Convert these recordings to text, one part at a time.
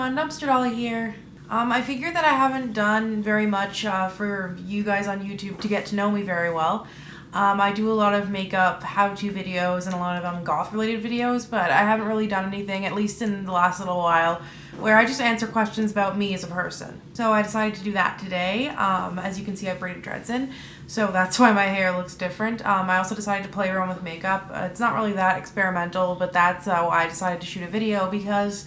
everyone, Dumpster Dolly here. I figured that I haven't done very much for you guys on YouTube to get to know me very well. I do a lot of makeup how-to videos and a lot of goth-related videos, but I haven't really done anything, at least in the last little while, where I just answer questions about me as a person. So I decided to do that today. As you can see, I braided dreads in, so that's why my hair looks different. I also decided to play around with makeup. It's not really that experimental, but that's why I decided to shoot a video because,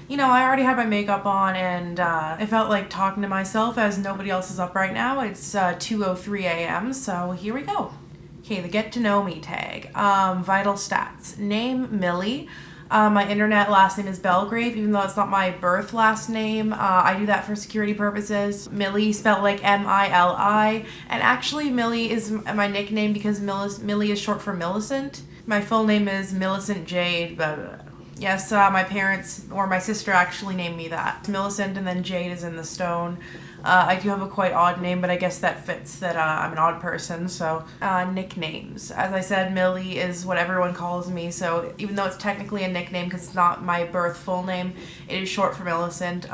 you know, I already had my makeup on and I felt like talking to myself as nobody else is up right now. It's 2:03 a.m., so here we go. Okay, the get to know me tag. Vital stats. Name, Millie. My internet last name is Belgrave, even though it's not my birth last name. I do that for security purposes. Millie, spelled like M-I-L-I. And actually, Millie is my nickname because Millie is short for Millicent. My full name is Millicent Jade, but yes, my parents, or my sister actually named me that. Millicent and then Jade is in the stone. I do have a quite odd name, but I guess that fits that I'm an odd person, so. Nicknames. As I said, Millie is what everyone calls me, so even though it's technically a nickname because it's not my birth full name, it is short for Millicent.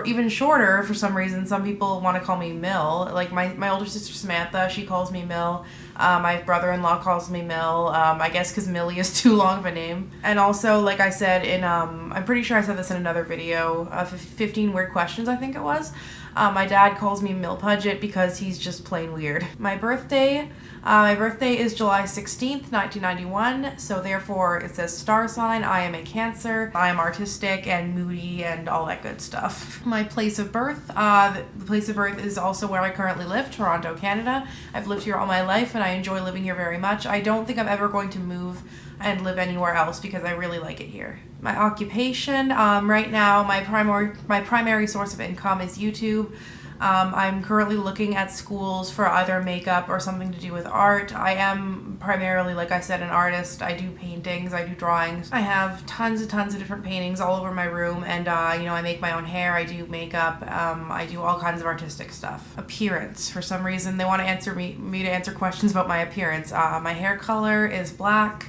Even shorter, for some reason, some people want to call me Mill. Like my older sister Samantha, she calls me Mill. My brother-in-law calls me Mill, I guess because Millie is too long of a name. And also, like I said in, I'm pretty sure I said this in another video, 15 Weird Questions, I think it was. My dad calls me Mill Pudget because he's just plain weird. My birthday is July 16th, 1991, so therefore it says star sign. I am a Cancer. I am artistic and moody and all that good stuff. My place of birth, the place of birth is also where I currently live, Toronto, Canada. I've lived here all my life and I enjoy living here very much. I don't think I'm ever going to move and live anywhere else because I really like it here. My occupation, right now my primary source of income is YouTube. I'm currently looking at schools for either makeup or something to do with art. I am primarily, like I said, an artist. I do paintings, I do drawings. I have tons of different paintings all over my room, and you know, I make my own hair, I do makeup, I do all kinds of artistic stuff. Appearance. For some reason, they want to answer me to answer questions about my appearance. My hair color is black.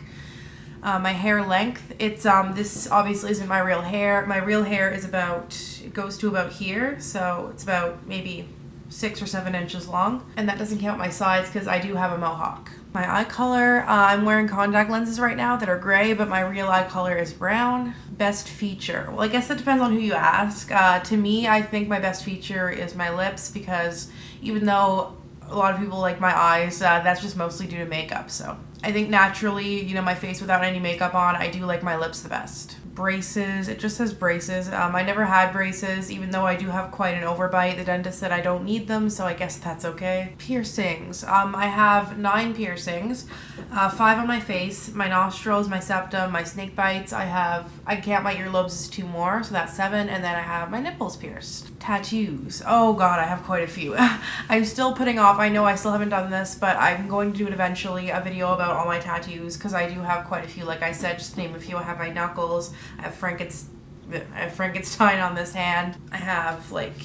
My hair length, it's this obviously isn't my real hair. My real hair is it goes to about here, so it's about maybe 6 or 7 inches long, and that doesn't count my sides because I do have a mohawk. My eye color, I'm wearing contact lenses right now that are gray, but my real eye color is brown. Best feature, well, I guess that depends on who you ask. To me, I think my best feature is my lips, because even though a lot of people like my eyes, that's just mostly due to makeup. So I think naturally, you know, my face without any makeup on, I do like my lips the best. Braces, it just says braces. I never had braces, even though I do have quite an overbite. The dentist said I don't need them, so I guess that's okay. Piercings, I have 9 piercings, 5 on my face, my nostrils, my septum, my snake bites. I count my earlobes as 2 more, so that's 7, and then I have my nipples pierced. Tattoos, oh god, I have quite a few. I'm still putting off, I know I still haven't done this, but I'm going to do it eventually, a video about all my tattoos, because I do have quite a few. Like I said, just to name a few, I have my knuckles, I have Frankenstein on this hand, I have like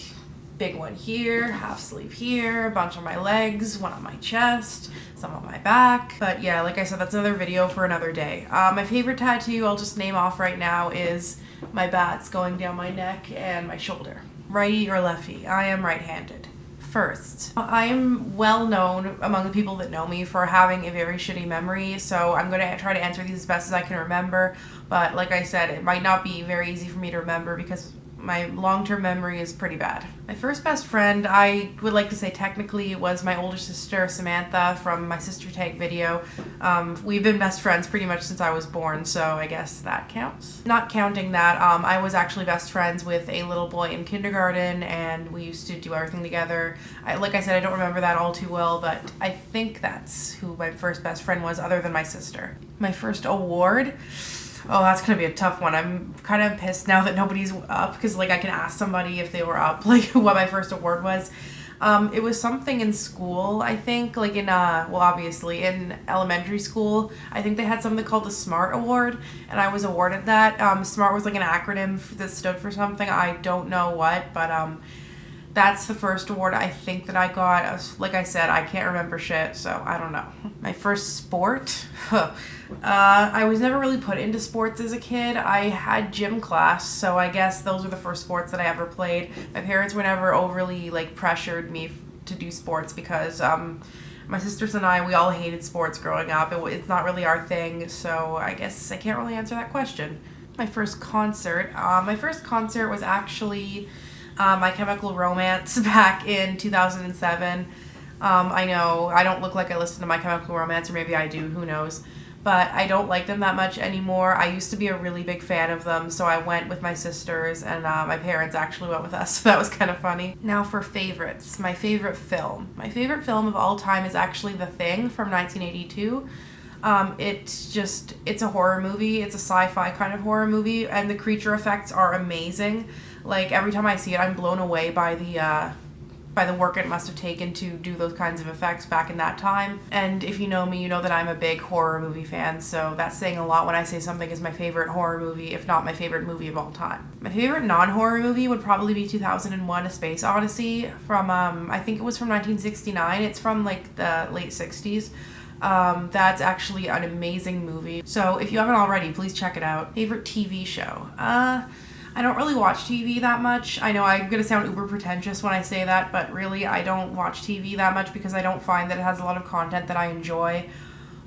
big one here, half sleeve here, a bunch on my legs, one on my chest, some on my back. But yeah, like I said, that's another video for another day. My favorite tattoo, I'll just name off right now, is my bats going down my neck and my shoulder. Righty or lefty? I am right-handed. First, I am well known among the people that know me for having a very shitty memory, so I'm going to try to answer these as best as I can remember, but like I said, it might not be very easy for me to remember because my long-term memory is pretty bad. My first best friend, I would like to say technically it was my older sister Samantha from my sister tag video. We've been best friends pretty much since I was born, so I guess that counts. Not counting that, I was actually best friends with a little boy in kindergarten, and we used to do everything together. Like I said, I don't remember that all too well, but I think that's who my first best friend was, other than my sister. My first award? Oh, that's gonna be a tough one. I'm kind of pissed now that nobody's up, because like I can ask somebody if they were up, like what my first award was. It was something in school, I think, like in, well, obviously in elementary school. I think they had something called the SMART Award, and I was awarded that. SMART was like an acronym that stood for something. I don't know what, but That's the first award I think that I got. Like I said, I can't remember shit, so I don't know. My first sport? I was never really put into sports as a kid. I had gym class, so I guess those were the first sports that I ever played. My parents were never overly, pressured me to do sports because, my sisters and I, we all hated sports growing up. It's not really our thing, so I guess I can't really answer that question. My first concert was actually My Chemical Romance back in 2007. I know I don't look like I listen to My Chemical Romance, or maybe I do, who knows. But I don't like them that much anymore. I used to be a really big fan of them, so I went with my sisters, and my parents actually went with us, so that was kind of funny. Now for favorites. My favorite film. My favorite film of all time is actually The Thing from 1982. It's a horror movie. It's a sci-fi kind of horror movie, and the creature effects are amazing. Like, every time I see it, I'm blown away by the work it must have taken to do those kinds of effects back in that time. And if you know me, you know that I'm a big horror movie fan, so that's saying a lot when I say something is my favorite horror movie, if not my favorite movie of all time. My favorite non-horror movie would probably be 2001: A Space Odyssey from, I think it was from 1969. It's from, the late 60s. That's actually an amazing movie. So if you haven't already, please check it out. Favorite TV show? I don't really watch TV that much. I know I'm going to sound uber pretentious when I say that, but really I don't watch TV that much because I don't find that it has a lot of content that I enjoy.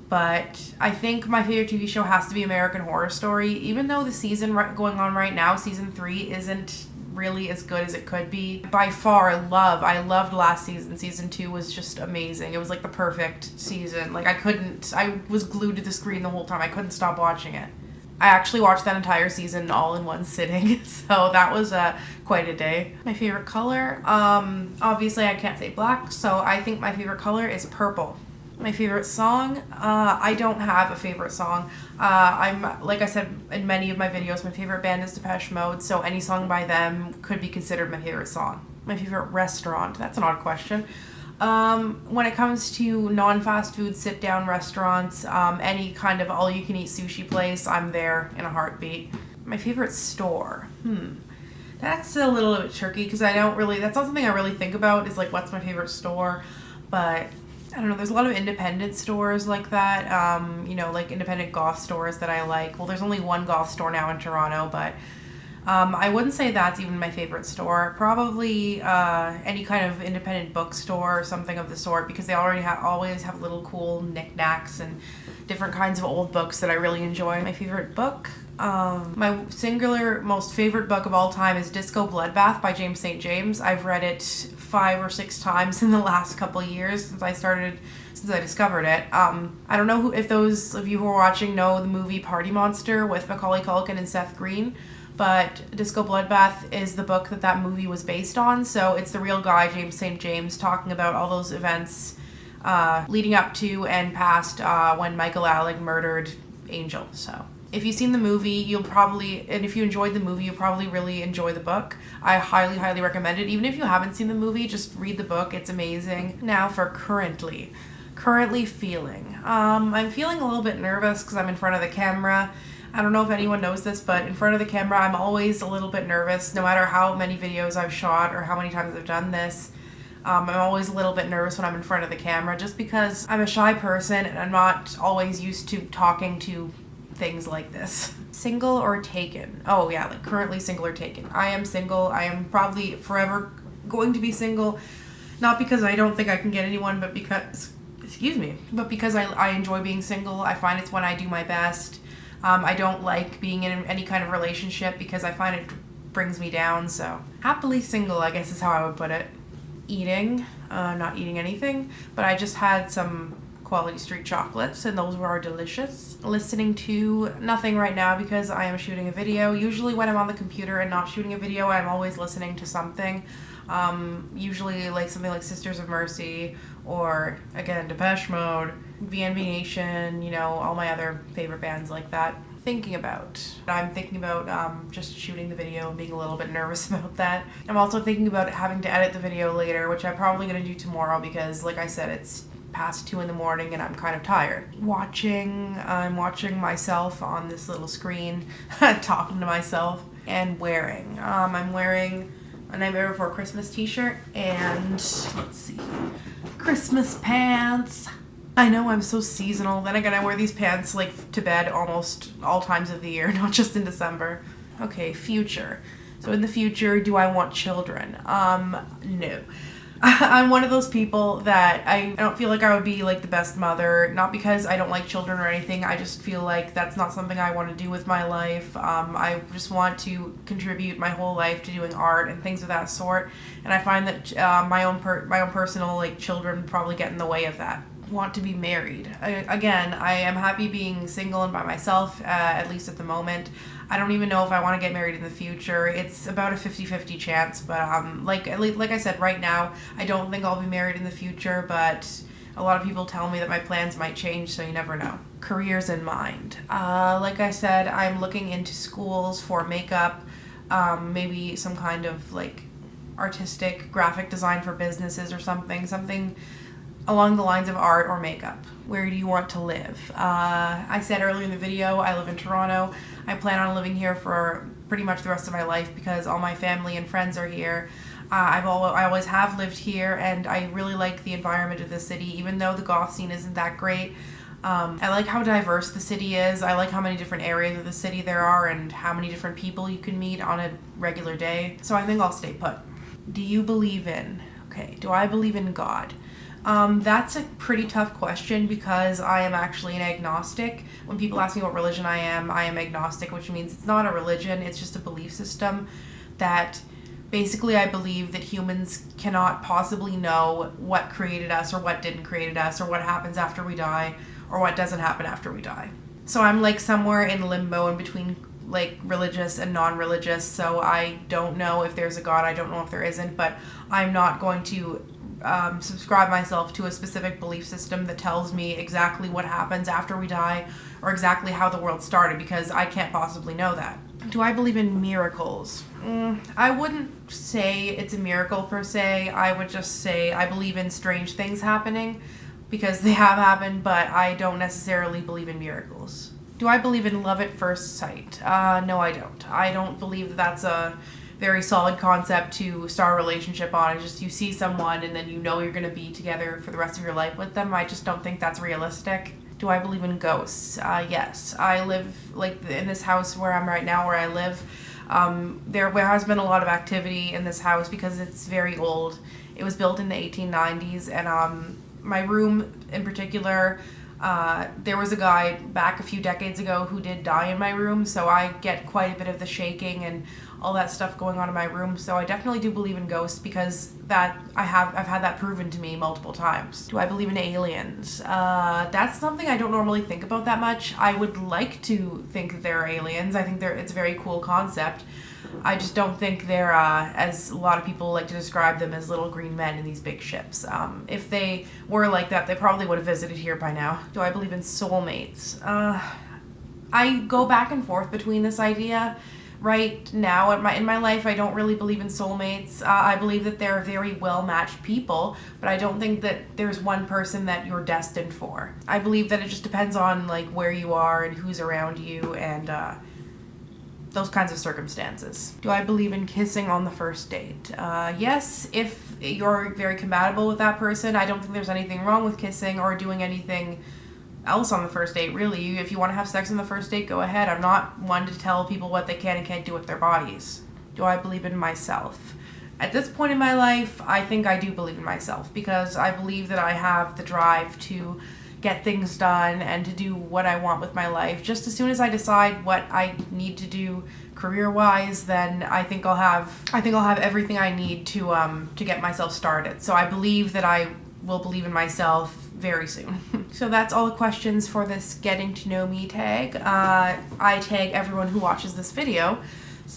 But I think my favorite TV show has to be American Horror Story. Even though the season going on right now, season 3, isn't really as good as it could be. By far, I loved last season. Season 2 was just amazing. It was like the perfect season. I was glued to the screen the whole time. I couldn't stop watching it. I actually watched that entire season all in one sitting, so that was quite a day. My favorite color? Obviously I can't say black, so I think my favorite color is purple. My favorite song? I don't have a favorite song. Like I said in many of my videos, my favorite band is Depeche Mode, so any song by them could be considered my favorite song. My favorite restaurant? That's an odd question. When it comes to non-fast food sit-down restaurants, any kind of all-you-can-eat sushi place, I'm there in a heartbeat. My favorite store? That's a little bit tricky because that's not something I really think about, is what's my favorite store, but I don't know, there's a lot of independent stores like that, independent goth stores that I like. Well, there's only one goth store now in Toronto, but I wouldn't say that's even my favorite store. Probably any kind of independent bookstore or something of the sort, because they always have little cool knickknacks and different kinds of old books that I really enjoy. My favorite book? My singular most favorite book of all time is Disco Bloodbath by James St. James. I've read it 5 or 6 times in the last couple of years since I discovered it. I don't know if those of you who are watching know the movie Party Monster with Macaulay Culkin and Seth Green. But Disco Bloodbath is the book that movie was based on, so it's the real guy, James St. James, talking about all those events leading up to and past when Michael Alec murdered Angel. So if you've seen the movie, and if you enjoyed the movie, you'll probably really enjoy the book. I highly, highly recommend it. Even if you haven't seen the movie, just read the book. It's amazing. Now for currently feeling. I'm feeling a little bit nervous because I'm in front of the camera. I don't know if anyone knows this, but in front of the camera, I'm always a little bit nervous, no matter how many videos I've shot or how many times I've done this. I'm always a little bit nervous when I'm in front of the camera, just because I'm a shy person and I'm not always used to talking to things like this. Single or taken? Oh yeah, currently single or taken. I am single. I am probably forever going to be single, not because I don't think I can get anyone, but because I enjoy being single. I find it's when I do my best. I don't like being in any kind of relationship because I find it brings me down, so happily single, I guess is how I would put it. Eating, not eating anything, but I just had some Quality Street chocolates and those were delicious. Listening to nothing right now because I am shooting a video. Usually when I'm on the computer and not shooting a video, I'm always listening to something. Usually something like Sisters of Mercy or, again, Depeche Mode, VNB Nation, all my other favorite bands like that. I'm thinking about just shooting the video and being a little bit nervous about that. I'm also thinking about having to edit the video later, which I'm probably going to do tomorrow because, like I said, it's past 2 a.m. and I'm kind of tired. I'm watching myself on this little screen, talking to myself, and wearing. I'm wearing a Nightmare Before Christmas t-shirt, and let's see, Christmas pants. I know I'm so seasonal. Then again, I wear these pants like to bed almost all times of the year, not just in December. Okay, future. So in the future, do I want children? No. I'm one of those people that I don't feel like I would be like the best mother, not because I don't like children or anything. I just feel like that's not something I want to do with my life. I just want to contribute my whole life to doing art and things of that sort. And I find that my own personal like children probably get in the way of that. Want to be married. Again, I am happy being single and by myself, at least at the moment. I don't even know if I want to get married in the future. It's about a 50-50 chance, but like I said, right now, I don't think I'll be married in the future, but a lot of people tell me that my plans might change, so you never know. Careers in mind. Like I said, I'm looking into schools for makeup, maybe some kind of like artistic graphic design for businesses or something along the lines of art or makeup. Where do you want to live? I said earlier in the video, I live in Toronto. I plan on living here for pretty much the rest of my life because all my family and friends are here. I always have lived here, and I really like the environment of the city, even though the goth scene isn't that great. I like how diverse the city is. I like how many different areas of the city there are and how many different people you can meet on a regular day. So I think I'll stay put. Do you believe in? Okay, do I believe in God? That's a pretty tough question because I am actually an agnostic. When people ask me what religion I am agnostic, which means it's not a religion, it's just a belief system that basically I believe that humans cannot possibly know what created us or what didn't create us or what happens after we die or what doesn't happen after we die. So I'm like somewhere in limbo in between like religious and non-religious, so I don't know if there's a God, I don't know if there isn't, but I'm not going to subscribe myself to a specific belief system that tells me exactly what happens after we die or exactly how the world started because I can't possibly know that. Do I believe in miracles? I wouldn't say it's a miracle per se. I would just say I believe in strange things happening because they have happened, but I don't necessarily believe in miracles. Do I believe in love at first sight? No, I don't. I don't believe that that's a very solid concept to start a relationship on. It's just you see someone and then you know you're going to be together for the rest of your life with them. I just don't think that's realistic. Do I believe in ghosts? Yes. I live like in this house where I'm right now, where I live. There has been a lot of activity in this house because it's very old. It was built in the 1890s, and my room in particular, there was a guy back a few decades ago who did die in my room, so I get quite a bit of the shaking and all that stuff going on in my room. So I definitely do believe in ghosts because I've had that proven to me multiple times. Do I believe in aliens? That's something I don't normally think about that much. I would like to think that there are aliens. I think it's a very cool concept. I just don't think they're, as a lot of people like to describe them, as little green men in these big ships. If they were like that, they probably would have visited here by now. Do I believe in soulmates? I go back and forth between this idea. Right now in my life, I don't really believe in soulmates. I believe that they're very well-matched people, but I don't think that there's one person that you're destined for. I believe that it just depends on like where you are and who's around you and those kinds of circumstances. Do I believe in kissing on the first date? Yes, if you're very compatible with that person. I don't think there's anything wrong with kissing or doing anything else on the first date, really. If you want to have sex on the first date, go ahead. I'm not one to tell people what they can and can't do with their bodies. Do I believe in myself? At this point in my life, I think I do believe in myself because I believe that I have the drive to get things done and to do what I want with my life. Just as soon as I decide what I need to do career-wise, then I think I'll have everything I need to get myself started. So I believe that I will believe in myself very soon. So that's all the questions for this getting to know me tag. I tag everyone who watches this video.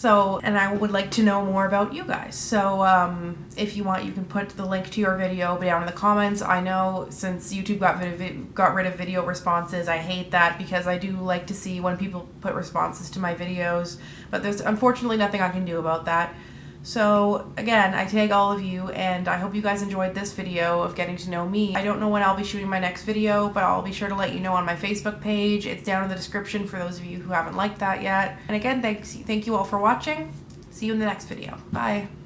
And I would like to know more about you guys. So if you want, you can put the link to your video down in the comments. I know since YouTube got rid of video responses, I hate that because I do like to see when people put responses to my videos, but there's unfortunately nothing I can do about that. So again, I tag all of you, and I hope you guys enjoyed this video of getting to know me. I don't know when I'll be shooting my next video, but I'll be sure to let you know on my Facebook page. It's down in the description for those of you who haven't liked that yet. And again, thank you all for watching. See you in the next video. Bye.